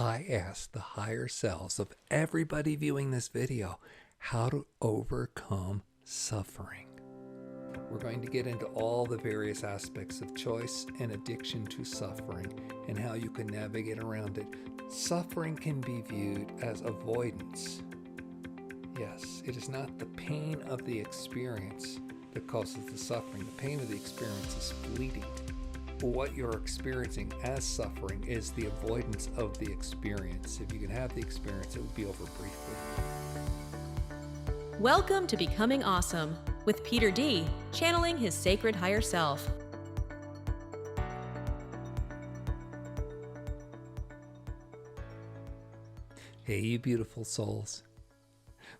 I asked the higher selves of everybody viewing this video how to overcome suffering. We're going to get into all the various aspects of choice and addiction to suffering and how you can navigate around it. Suffering can be viewed as avoidance. Yes, it is not the pain of the experience that causes the suffering. The pain of the experience is fleeting. What you're experiencing as suffering is the avoidance of the experience. If you can have the experience, it would be over briefly. Welcome to Becoming Awesome with Peter D., channeling his sacred higher self. Hey, you beautiful souls.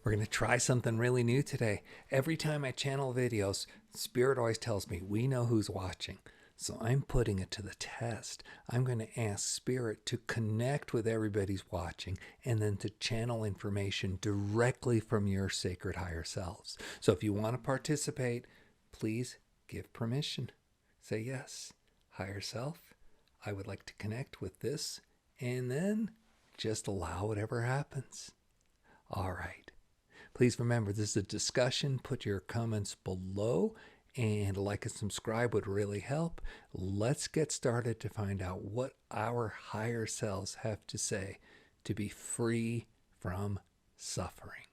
We're going to try something really new today. Every time I channel videos, Spirit always tells me, we know who's watching. So I'm putting it to the test. I'm going to ask Spirit to connect with everybody's watching and then to channel information directly from your sacred higher selves. So if you want to participate, please give permission. Say yes, higher self, I would like to connect with this, and then just allow whatever happens. All right. Please remember, this is a discussion. Put your comments below. And like and subscribe would really help. Let's get started to find out what our higher selves have to say to be free from suffering.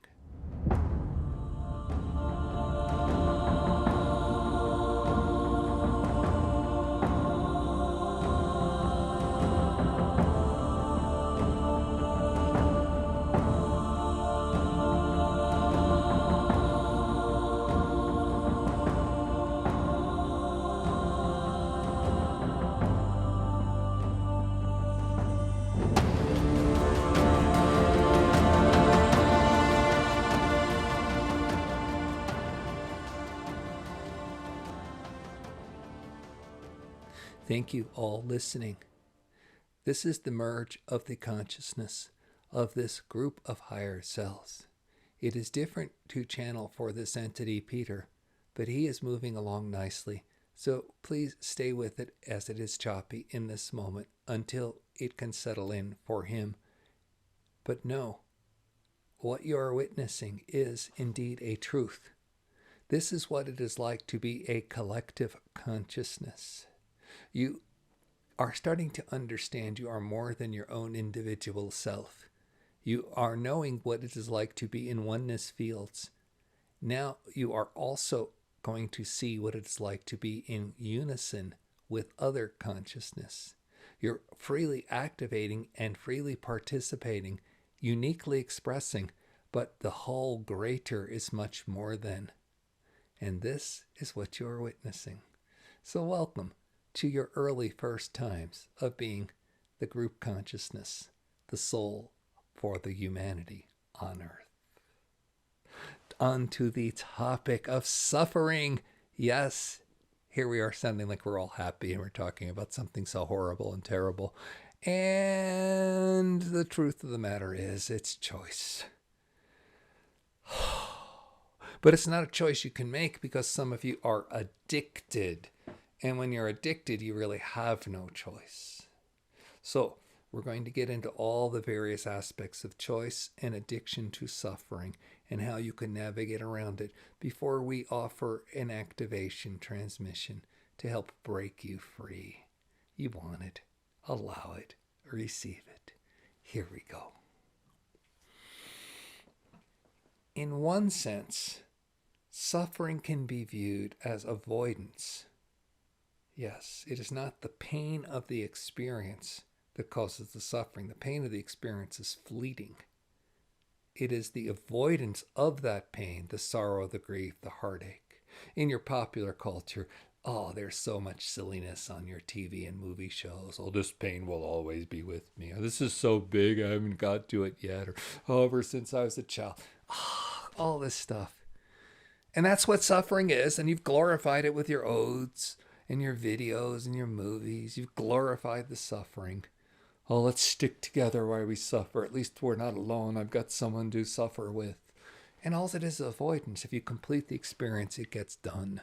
Thank you all listening. This is the merge of the consciousness of this group of higher selves. It is different to channel for this entity, Peter, but he is moving along nicely. So please stay with it as it is choppy in this moment until it can settle in for him. But know, what you are witnessing is indeed a truth. This is what it is like to be a collective consciousness. You are starting to understand you are more than your own individual self. You are knowing what it is like to be in oneness fields. Now you are also going to see what it's like to be in unison with other consciousness. You're freely activating and freely participating, uniquely expressing, but the whole greater is much more than. And this is what you're witnessing. So welcome to your early first times of being the group consciousness, the soul for the humanity on earth. On to the topic of suffering. Yes, here we are sounding like we're all happy and we're talking about something so horrible and terrible. And the truth of the matter is, it's choice. But it's not a choice you can make because some of you are addicted. And when you're addicted, you really have no choice. So we're going to get into all the various aspects of choice and addiction to suffering and how you can navigate around it before we offer an activation transmission to help break you free. You want it, allow it, receive it. Here we go. In one sense, suffering can be viewed as avoidance. Yes, it is not the pain of the experience that causes the suffering. The pain of the experience is fleeting. It is the avoidance of that pain, the sorrow, the grief, the heartache. In your popular culture, there's so much silliness on your TV and movie shows. Oh, this pain will always be with me. Oh, this is so big, I haven't got to it yet. Or, ever since I was a child. All this stuff. And that's what suffering is, and you've glorified it with your odes and your videos and your movies. You've glorified the suffering. Oh, let's stick together while we suffer. At least we're not alone. I've got someone to suffer with. And all it is avoidance. If you complete the experience, it gets done.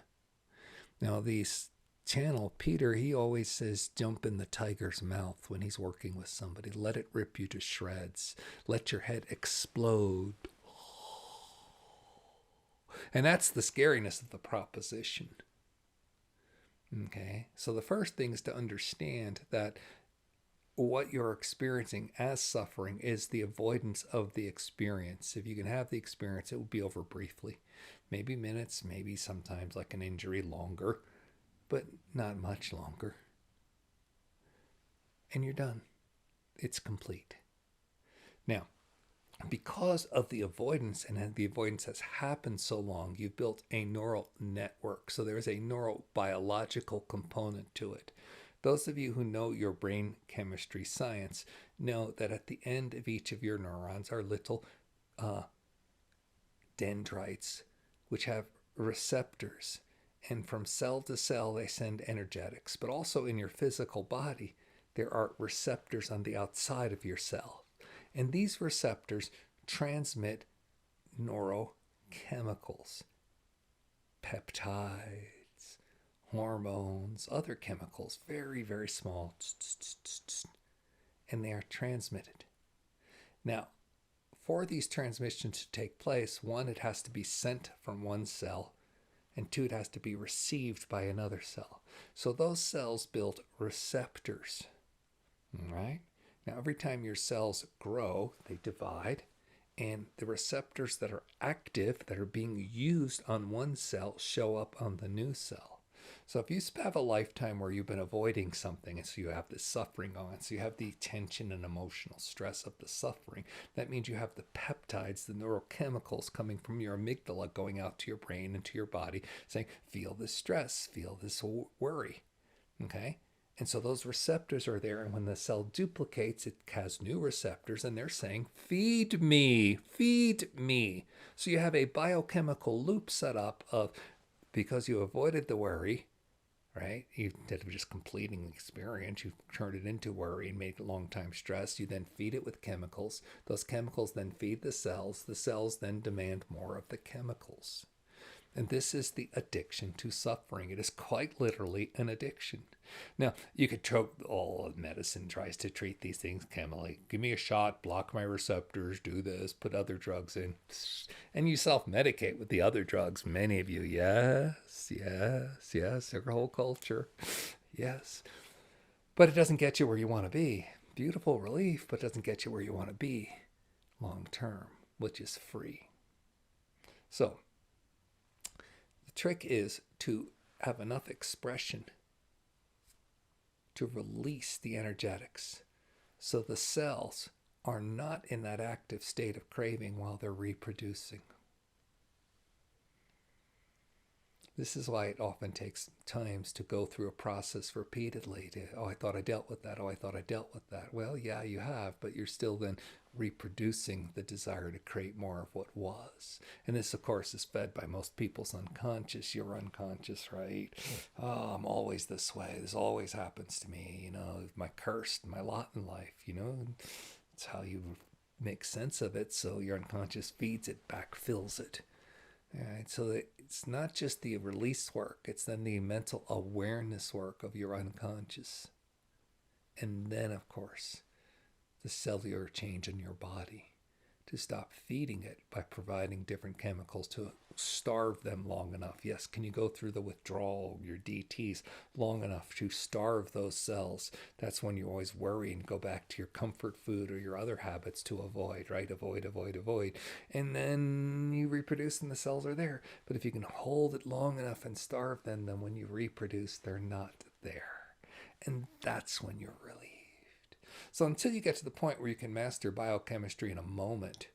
Now, these channel Peter, he always says jump in the tiger's mouth when he's working with somebody. Let it rip you to shreds. Let your head explode. And that's the scariness of the proposition. Okay, so the first thing is to understand that what you're experiencing as suffering is the avoidance of the experience. If you can have the experience, it will be over briefly. Maybe minutes, maybe sometimes like an injury longer, but not much longer. And you're done. It's complete. Now, because of the avoidance, and the avoidance has happened so long, you've built a neural network. So there is a neurobiological component to it. Those of you who know your brain chemistry science know that at the end of each of your neurons are little dendrites, which have receptors. And from cell to cell, they send energetics. But also in your physical body, there are receptors on the outside of your cell. And these receptors transmit neurochemicals, peptides, hormones, other chemicals, very, very small, and they are transmitted. Now, for these transmissions to take place, one, it has to be sent from one cell, and two, it has to be received by another cell. So those cells build receptors, all right? Now, every time your cells grow, they divide, and the receptors that are active, that are being used on one cell, show up on the new cell. So if you have a lifetime where you've been avoiding something, and so you have this suffering on, so you have the tension and emotional stress of the suffering, that means you have the peptides, the neurochemicals coming from your amygdala going out to your brain and to your body, saying, feel this stress, feel this worry, okay? And so those receptors are there, and when the cell duplicates, it has new receptors, and they're saying, feed me, feed me. So you have a biochemical loop set up of, because you avoided the worry, right? Instead of just completing the experience, you turned it into worry and made it long-time stress. You then feed it with chemicals. Those chemicals then feed the cells. The cells then demand more of the chemicals. And this is the addiction to suffering. It is quite literally an addiction. Now, you could trope, all of medicine tries to treat these things chemically. Give me a shot, block my receptors, do this, put other drugs in. And you self-medicate with the other drugs. Many of you, yes, your whole culture, yes. But it doesn't get you where you want to be. Beautiful relief, but doesn't get you where you want to be long term, which is free. So, the trick is to have enough expression to release the energetics so the cells are not in that active state of craving while they're reproducing. This is why it often takes times to go through a process repeatedly. I thought I dealt with that. I thought I dealt with that. Well, yeah, you have, but you're still then reproducing the desire to create more of what was. And this, of course, is fed by most people's unconscious. You're unconscious, right? Oh, I'm always this way. This always happens to me. My curse, my lot in life, It's how you make sense of it. So your unconscious feeds it back, fills it. All right, so it's not just the release work, it's then the mental awareness work of your unconscious. And then, of course, the cellular change in your body to stop feeding it by providing different chemicals to starve them long enough. Yes, can you go through the withdrawal, your DTs, long enough to starve those cells? That's when you always worry and go back to your comfort food or your other habits to avoid, right? Avoid. And then you reproduce and the cells are there. But if you can hold it long enough and starve them, then when you reproduce, they're not there. And that's when you're relieved. So until you get to the point where you can master biochemistry in a moment,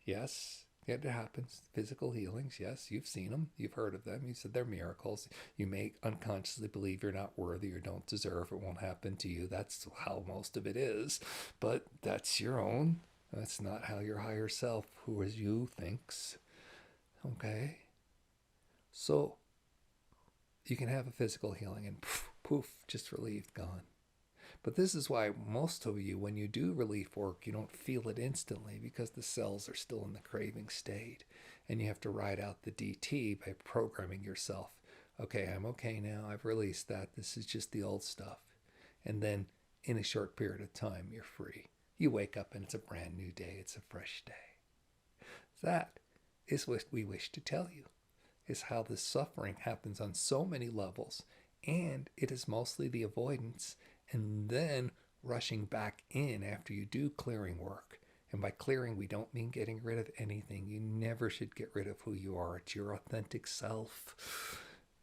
yes, it happens. Physical healings, yes, you've seen them, you've heard of them, you said they're miracles. You may unconsciously believe you're not worthy or don't deserve, it won't happen to you. That's how most of it is, but that's your own. That's not how your higher self, who is you, thinks. Okay? So you can have a physical healing and poof, just relieved, gone. But this is why most of you, when you do relief work, you don't feel it instantly because the cells are still in the craving state. And you have to ride out the DT by programming yourself Okay, I'm okay now. I've released that. This is just the old stuff. And then in a short period of time, you're free. You wake up and it's a brand new day. It's a fresh day. That is what we wish to tell you, is how this suffering happens on so many levels. And it is mostly the avoidance and then rushing back in after you do clearing work. And by clearing, we don't mean getting rid of anything. You never should get rid of who you are. It's your authentic self.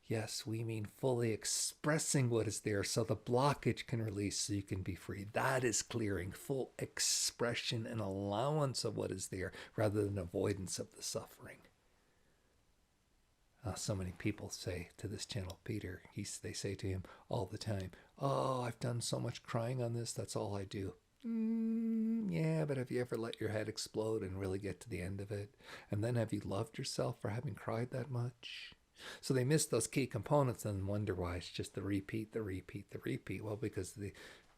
Yes, we mean fully expressing what is there so the blockage can release so you can be free. That is clearing, full expression and allowance of what is there rather than avoidance of the suffering. So many people say to this channel, Peter, they say to him all the time, oh, I've done so much crying on this, that's all I do. Yeah, but have you ever let your head explode and really get to the end of it? And then have you loved yourself for having cried that much? So they miss those key components and wonder why it's just the repeat. Well, because the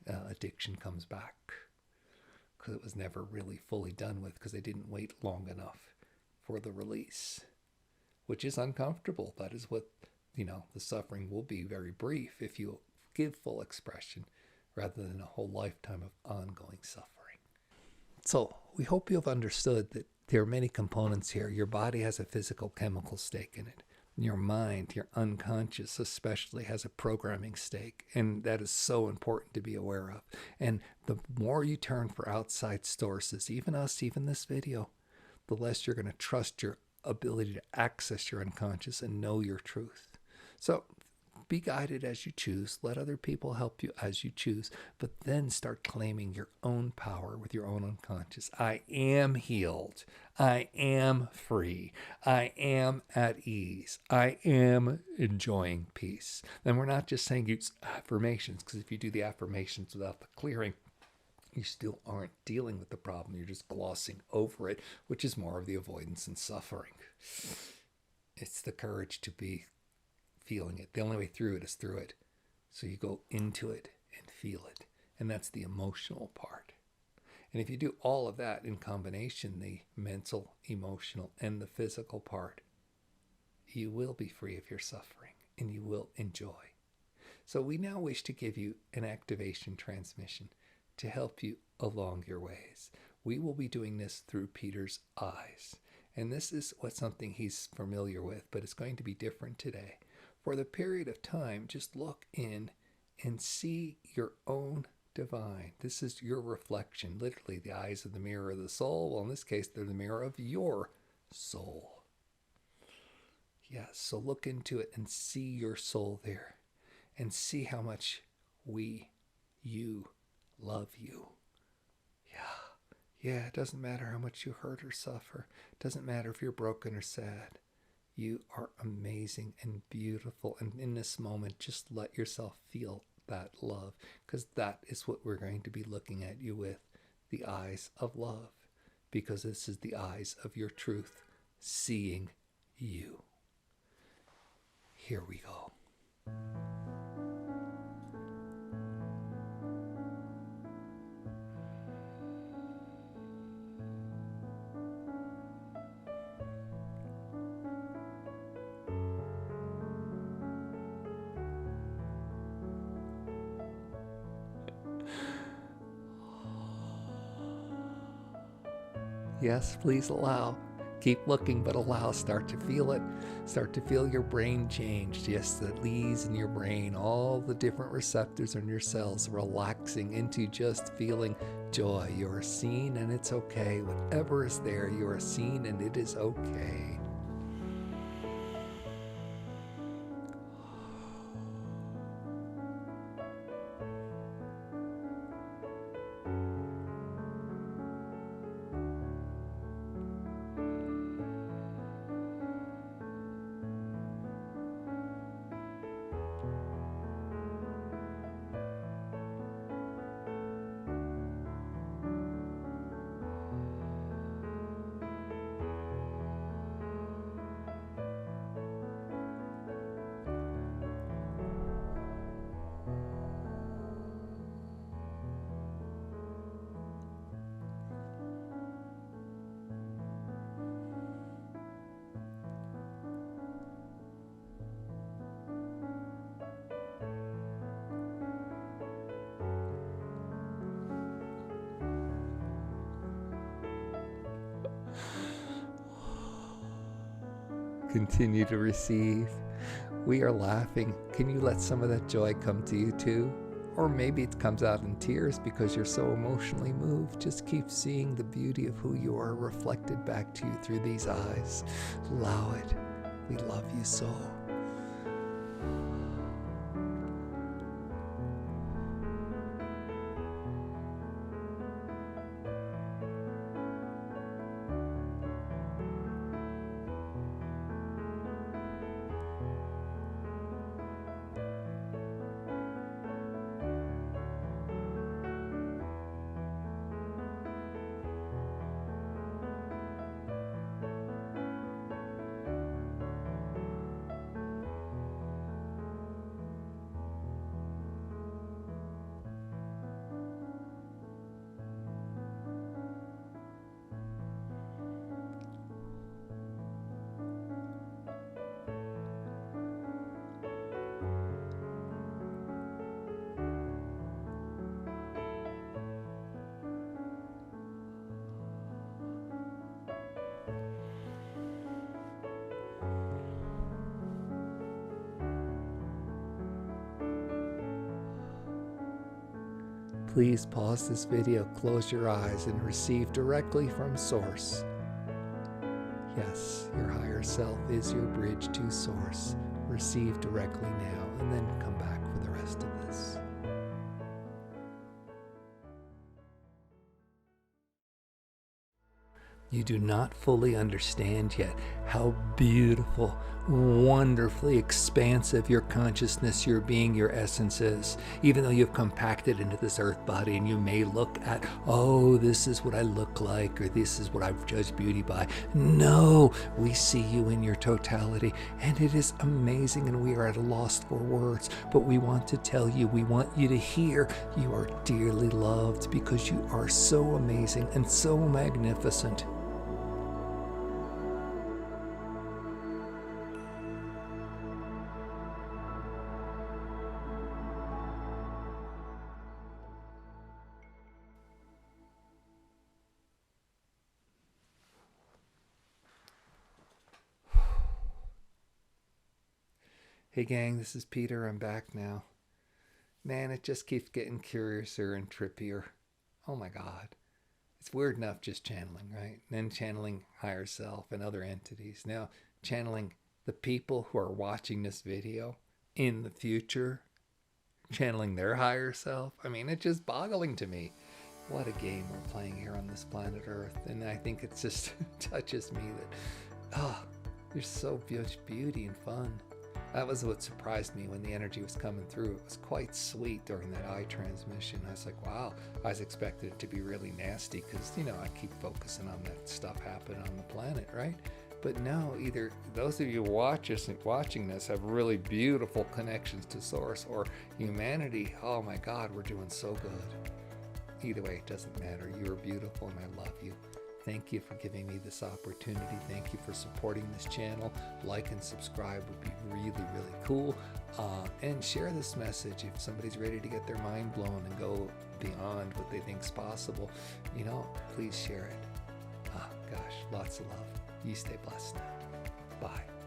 addiction comes back. Because it was never really fully done with, because they didn't wait long enough for the release, which is uncomfortable. That is what, the suffering will be very brief if you give full expression rather than a whole lifetime of ongoing suffering. So we hope you have understood that there are many components here. Your body has a physical chemical stake in it. Your mind, your unconscious especially, has a programming stake, and that is so important to be aware of. And the more you turn for outside sources, even us, even this video, the less you're going to trust your ability to access your unconscious and know your truth. So be guided as you choose. Let other people help you as you choose, but then start claiming your own power with your own unconscious. I am healed. I am free. I am at ease. I am enjoying peace. And we're not just saying use affirmations, because if you do the affirmations without the clearing, you still aren't dealing with the problem. You're just glossing over it, which is more of the avoidance and suffering. It's the courage to be feeling it. The only way through it is through it. So you go into it and feel it. And that's the emotional part. And if you do all of that in combination, the mental, emotional, and the physical part, you will be free of your suffering and you will enjoy. So we now wish to give you an activation transmission to help you along your ways. We will be doing this through Peter's eyes. And this is something he's familiar with, but it's going to be different today. For the period of time, just look in and see your own divine. This is your reflection, literally the eyes of the mirror of the soul. Well, in this case, they're the mirror of your soul. Yes, so look into it and see your soul there and see how much you love you. Yeah, it doesn't matter how much you hurt or suffer. It doesn't matter if you're broken or sad. You are amazing and beautiful. And in this moment, just let yourself feel that love, because that is what we're going to be looking at you with, the eyes of love, because this is the eyes of your truth, seeing you. Here we go. Yes, please allow. Keep looking, but allow. Start to feel it. Start to feel your brain change. Yes, the leads in your brain, all the different receptors in your cells relaxing into just feeling joy. You are seen and it's okay. Whatever is there, you are seen and it is okay. Continue to receive. We are laughing. Can you let some of that joy come to you too? Or maybe it comes out in tears because you're so emotionally moved. Just keep seeing the beauty of who you are reflected back to you through these eyes. Allow it. We love you so. Please pause this video, close your eyes, and receive directly from Source. Yes, your higher self is your bridge to Source. Receive directly now, and then come back for the rest of this. You do not fully understand yet how beautiful, wonderfully expansive your consciousness, your being, your essence is. Even though you've compacted into this earth body and you may look at, oh, this is what I look like, or this is what I've judged beauty by. No, we see you in your totality, and it is amazing, and we are at a loss for words. But we want to tell you, we want you to hear, you are dearly loved because you are so amazing and so magnificent. Hey gang, this is Peter. I'm back now. Man, it just keeps getting curiouser and trippier. Oh my God. It's weird enough just channeling, right? And then channeling higher self and other entities. Now channeling the people who are watching this video in the future, channeling their higher self. I mean, it's just boggling to me. What a game we're playing here on this planet Earth. And I think it just touches me that, there's so much beauty and fun. That was what surprised me when the energy was coming through. It was quite sweet during that eye transmission. I was like, wow, I was expecting it to be really nasty because, I keep focusing on that stuff happening on the planet, right? But no, either those of you watching this have really beautiful connections to Source, or humanity, oh my God, we're doing so good. Either way, it doesn't matter. You're beautiful and I love you. Thank you for giving me this opportunity. Thank you for supporting this channel. Like and subscribe would be really, really cool. And share this message if somebody's ready to get their mind blown and go beyond what they think is possible. Please share it. Gosh, lots of love. You stay blessed now. Bye.